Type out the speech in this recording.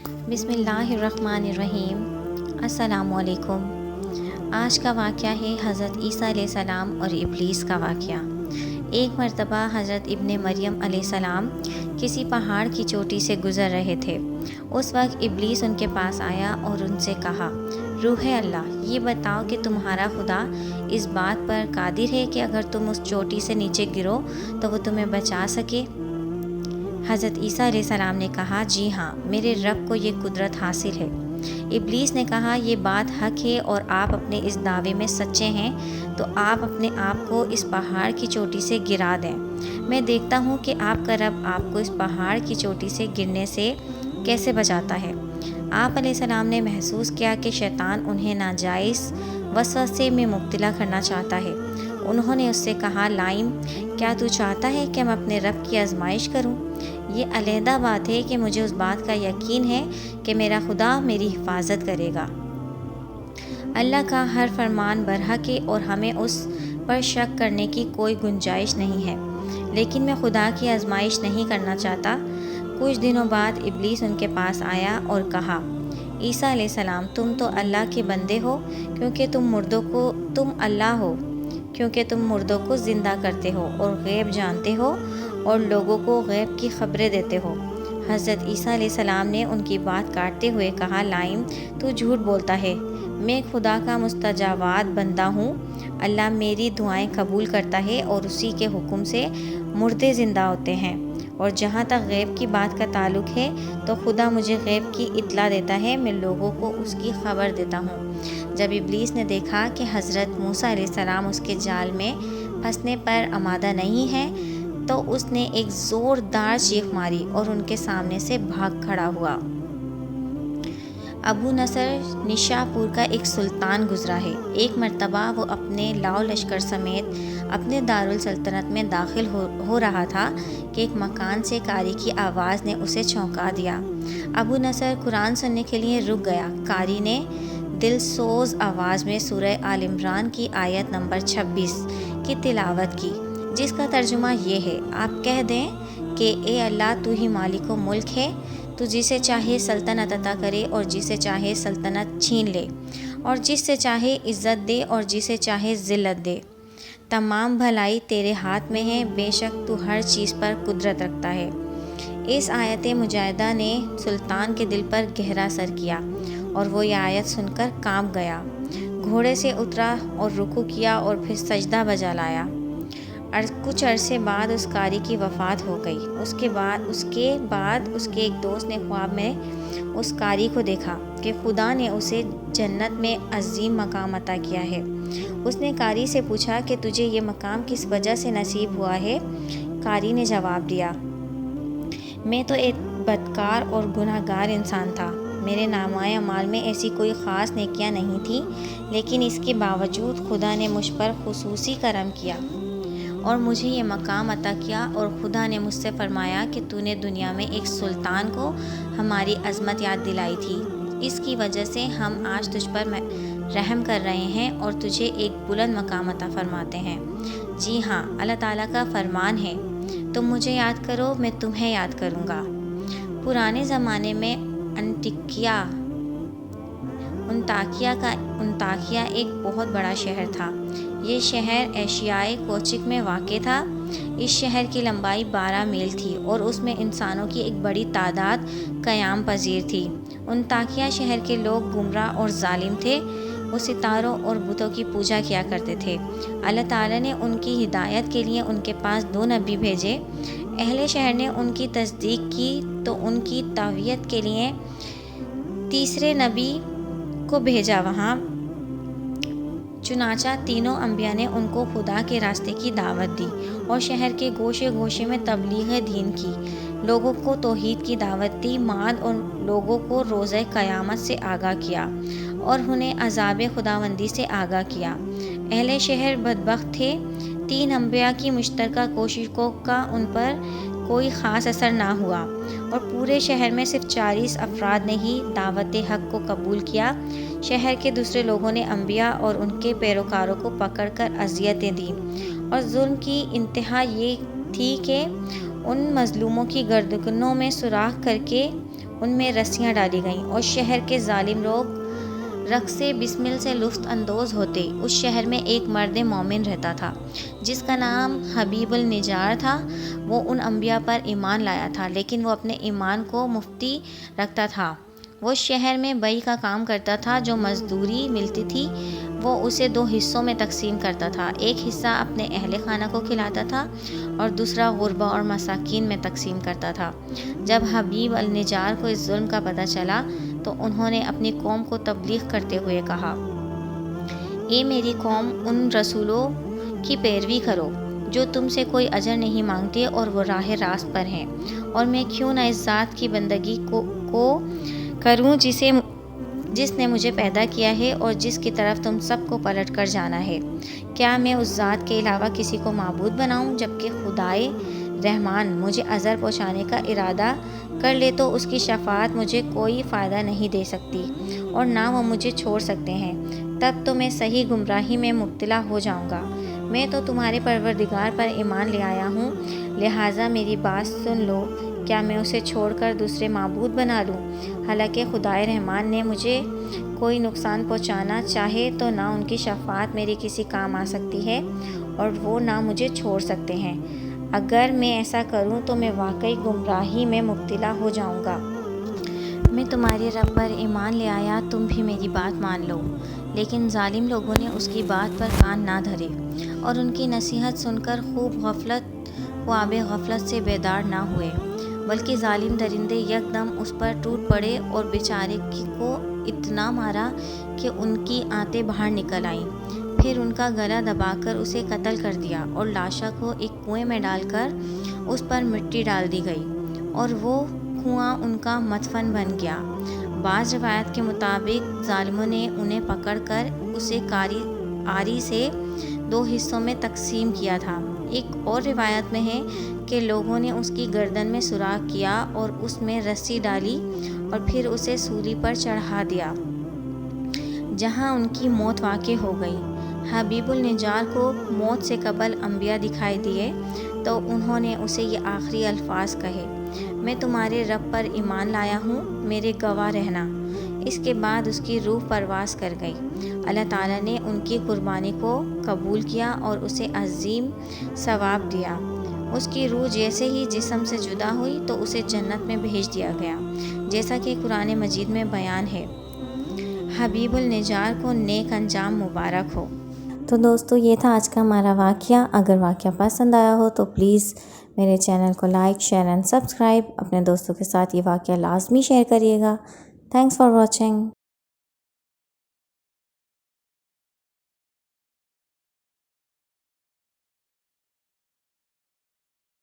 بسم اللہ الرحمن الرحیم۔ السلام علیکم۔ آج کا واقعہ ہے حضرت عیسیٰ علیہ السلام اور ابلیس کا واقعہ۔ ایک مرتبہ حضرت ابن مریم علیہ السلام کسی پہاڑ کی چوٹی سے گزر رہے تھے۔ اس وقت ابلیس ان کے پاس آیا اور ان سے کہا، روح اللہ، یہ بتاؤ کہ تمہارا خدا اس بات پر قادر ہے کہ اگر تم اس چوٹی سے نیچے گرو تو وہ تمہیں بچا سکے؟ حضرت عیسیٰ علیہ السلام نے کہا، جی ہاں، میرے رب کو یہ قدرت حاصل ہے۔ ابلیس نے کہا، یہ بات حق ہے اور آپ اپنے اس دعوے میں سچے ہیں تو آپ اپنے آپ کو اس پہاڑ کی چوٹی سے گرا دیں۔ میں دیکھتا ہوں کہ آپ کا رب آپ کو اس پہاڑ کی چوٹی سے گرنے سے کیسے بچاتا ہے۔ آپ علیہ السلام نے محسوس کیا کہ شیطان انہیں ناجائز وسوسے میں مبتلا کرنا چاہتا ہے۔ انہوں نے اس سے کہا، لائن، کیا تو چاہتا ہے کہ میں اپنے رب کی آزمائش کروں؟ یہ علیحدہ بات ہے کہ مجھے اس بات کا یقین ہے کہ میرا خدا میری حفاظت کرے گا۔ اللہ کا ہر فرمان برحق ہے اور ہمیں اس پر شک کرنے کی کوئی گنجائش نہیں ہے، لیکن میں خدا کی آزمائش نہیں کرنا چاہتا۔ کچھ دنوں بعد ابلیس ان کے پاس آیا اور کہا، عیسیٰ علیہ السلام، تم تو اللہ کے بندے ہو کیونکہ تم اللہ ہو کیونکہ تم مردوں کو زندہ کرتے ہو اور غیب جانتے ہو اور لوگوں کو غیب کی خبریں دیتے ہو۔ حضرت عیسیٰ علیہ السلام نے ان کی بات کاٹتے ہوئے کہا، لائن، تو جھوٹ بولتا ہے، میں خدا کا مستجابات بندہ ہوں۔ اللہ میری دعائیں قبول کرتا ہے اور اسی کے حکم سے مردے زندہ ہوتے ہیں، اور جہاں تک غیب کی بات کا تعلق ہے تو خدا مجھے غیب کی اطلاع دیتا ہے، میں لوگوں کو اس کی خبر دیتا ہوں۔ جب ابلیس نے دیکھا کہ حضرت موسیٰ علیہ السلام اس کے جال میں پھنسنے پر آمادہ نہیں ہیں تو اس نے ایک زوردار چیخ ماری اور ان کے سامنے سے بھاگ کھڑا ہوا۔ ابو نصر نشاپور کا ایک سلطان گزرا ہے۔ ایک مرتبہ وہ اپنے لاؤ لشکر سمیت اپنے دارالسلطنت میں داخل ہو رہا تھا کہ ایک مکان سے قاری کی آواز نے اسے چونکا دیا۔ ابو نصر قرآن سننے کے لیے رک گیا۔ قاری نے دل سوز آواز میں سورہ آل عمران کی آیت نمبر 26 کی تلاوت کی، جس کا ترجمہ یہ ہے، آپ کہہ دیں کہ اے اللہ، تو ہی مالک و ملک ہے، تو جسے چاہے سلطنت عطا کرے اور جسے چاہے سلطنت چھین لے، اور جس سے چاہے عزت دے اور جسے چاہے ذلت دے۔ تمام بھلائی تیرے ہاتھ میں ہے، بے شک تو ہر چیز پر قدرت رکھتا ہے۔ اس آیت مجاہدہ نے سلطان کے دل پر گہرا اثر کیا اور وہ یہ آیت سن کر کانپ گیا، گھوڑے سے اترا اور رکوع کیا اور پھر سجدہ بجا لایا۔ کچھ عرصے بعد اس قاری کی وفات ہو گئی۔ اس کے بعد اس کے ایک دوست نے خواب میں اس قاری کو دیکھا کہ خدا نے اسے جنت میں عظیم مقام عطا کیا ہے۔ اس نے قاری سے پوچھا کہ تجھے یہ مقام کس وجہ سے نصیب ہوا ہے؟ قاری نے جواب دیا، میں تو ایک بدکار اور گناہ گار انسان تھا، میرے نامہ اعمال میں ایسی کوئی خاص نیکیاں نہیں تھیں، لیکن اس کے باوجود خدا نے مجھ پر خصوصی کرم کیا اور مجھے یہ مقام عطا کیا، اور خدا نے مجھ سے فرمایا کہ تو نے دنیا میں ایک سلطان کو ہماری عظمت یاد دلائی تھی، اس کی وجہ سے ہم آج تجھ پر رحم کر رہے ہیں اور تجھے ایک بلند مقام عطا فرماتے ہیں۔ جی ہاں، اللہ تعالیٰ کا فرمان ہے، تم مجھے یاد کرو، میں تمہیں یاد کروں گا۔ پرانے زمانے میں انطاکیہ ایک بہت بڑا شہر تھا۔ یہ شہر ایشیائے کوچک میں واقع تھا۔ اس شہر کی لمبائی 12 میل تھی اور اس میں انسانوں کی ایک بڑی تعداد قیام پذیر تھی۔ انطاکیہ شہر کے لوگ گمراہ اور ظالم تھے۔ وہ ستاروں اور بتوں کی پوجا کیا کرتے تھے۔ اللہ تعالیٰ نے ان کی ہدایت کے لیے ان کے پاس 2 نبی بھیجے۔ اہل شہر نے ان کی تصدیق کی تو ان کی تقویت کے لیے تیسرے نبی کو بھیجا وہاں۔ چنانچہ تینوں انبیاء نے ان کو خدا کے راستے کی دعوت دی اور شہر کے گوشے گوشے میں تبلیغ دین کی، لوگوں کو توحید کی دعوت دی، معاد اور لوگوں کو روزہ قیامت سے آگاہ کیا اور انہیں عذاب خداوندی سے آگاہ کیا۔ اہل شہر بدبخت تھے۔ 3 انبیاء کی مشترکہ کوششوں کا ان پر کوئی خاص اثر نہ ہوا اور پورے شہر میں صرف 40 افراد نے ہی دعوت حق کو قبول کیا۔ شہر کے دوسرے لوگوں نے انبیاء اور ان کے پیروکاروں کو پکڑ کر اذیتیں دیں اور ظلم کی انتہا یہ تھی کہ ان مظلوموں کی گردنوں میں سوراخ کر کے ان میں رسیاں ڈالی گئیں اور شہر کے ظالم لوگ رقص بسمل سے لطف اندوز ہوتے۔ اس شہر میں ایک مرد مومن رہتا تھا جس کا نام حبیب النجار تھا۔ وہ ان انبیاء پر ایمان لایا تھا لیکن وہ اپنے ایمان کو مفتی رکھتا تھا۔ وہ شہر میں بیع کا کام کرتا تھا۔ جو مزدوری ملتی تھی وہ اسے 2 حصوں میں تقسیم کرتا تھا، ایک حصہ اپنے اہل خانہ کو کھلاتا تھا اور دوسرا غربا اور مساکین میں تقسیم کرتا تھا۔ جب حبیب النجار کو اس ظلم کا پتہ چلا تو انہوں نے اپنی قوم کو تبلیغ کرتے ہوئے کہا، اے میری قوم، ان رسولوں کی پیروی کرو جو تم سے کوئی اجر نہیں مانگتے اور وہ راہ راست پر ہیں، اور میں کیوں نہ اس ذات کی بندگی کو کروں جس نے مجھے پیدا کیا ہے اور جس کی طرف تم سب کو پلٹ کر جانا ہے۔ کیا میں اس ذات کے علاوہ کسی کو معبود بناؤں؟ جبکہ خدائے رحمان مجھے اذر پہنچانے کا ارادہ کر لے تو اس کی شفاعت مجھے کوئی فائدہ نہیں دے سکتی اور نہ وہ مجھے چھوڑ سکتے ہیں، تب تو میں صحیح گمراہی میں مبتلا ہو جاؤں گا۔ میں تو تمہارے پروردگار پر ایمان لے آیا ہوں، لہٰذا میری بات سن لو۔ کیا میں اسے چھوڑ کر دوسرے معبود بنا لوں؟ حالانکہ خدائے رحمان نے مجھے کوئی نقصان پہنچانا چاہے تو نہ ان کی شفاعت میری کسی کام آ سکتی ہے اور وہ نہ مجھے چھوڑ سکتے ہیں۔ اگر میں ایسا کروں تو میں واقعی گمراہی میں مبتلا ہو جاؤں گا۔ میں تمہارے رب پر ایمان لے آیا، تم بھی میری بات مان لو۔ لیکن ظالم لوگوں نے اس کی بات پر کان نہ دھرے اور ان کی نصیحت سن کر خواب غفلت سے بیدار نہ ہوئے، بلکہ ظالم درندے یکدم اس پر ٹوٹ پڑے اور بیچارے کو اتنا مارا کہ ان کی آنتیں باہر نکل آئیں۔ پھر ان کا گلا دبا کر اسے قتل کر دیا اور لاشا کو ایک کنویں میں ڈال کر اس پر مٹی ڈال دی گئی اور وہ کنواں ان کا مدفن بن گیا۔ بعض روایات کے مطابق ظالموں نے انہیں پکڑ کر اسے آری سے 2 حصوں میں تقسیم کیا تھا۔ ایک اور روایت میں ہے کہ لوگوں نے اس کی گردن میں سوراخ کیا اور اس میں رسی ڈالی اور پھر اسے سولی پر چڑھا دیا، جہاں ان کی موت واقع ہو گئی۔ حبیب النجار کو موت سے قبل انبیاء دکھائی دیے تو انہوں نے اسے یہ آخری الفاظ کہے، میں تمہارے رب پر ایمان لایا ہوں، میرے گواہ رہنا۔ اس کے بعد اس کی روح پرواز کر گئی۔ اللہ تعالیٰ نے ان کی قربانی کو قبول کیا اور اسے عظیم ثواب دیا۔ اس کی روح جیسے ہی جسم سے جدا ہوئی تو اسے جنت میں بھیج دیا گیا، جیسا کہ قرآن مجید میں بیان ہے۔ حبیب النجار کو نیک انجام مبارک ہو۔ تو دوستو، یہ تھا آج کا ہمارا واقعہ۔ اگر واقعہ پسند آیا ہو تو پلیز میرے چینل کو لائک، شیئر اینڈ سبسکرائب۔ اپنے دوستوں کے ساتھ یہ واقعہ لازمی شیئر کریے گا۔ Thanks for watching.